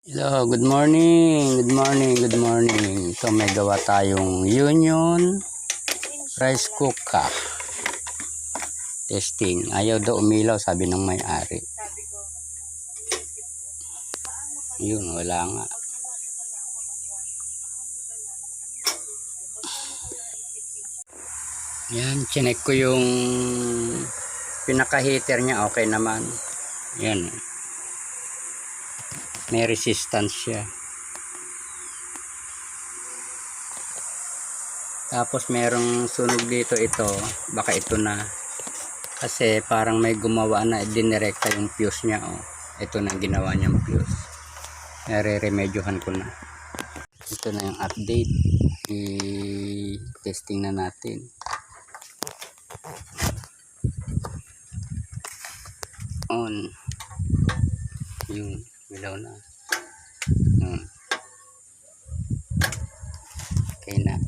Hello, good morning, good morning, good morning. So may gawa tayong union rice cooker. Testing. Ayaw daw umilaw, sabi ng may-ari. Yun, wala nga. Yan, chinek ko yung pinaka-heater niya, okay naman. Yan. May resistance siya. Tapos merong sunog dito ito, baka ito na. Kasi parang may gumawa na, dinirekta yung fuse niya. Oh. Ito na ginawa niyang fuse. Nare-remedyohan ko na. Ito na yung update. I-testing na natin. On. Yung ilaw na. Okay na.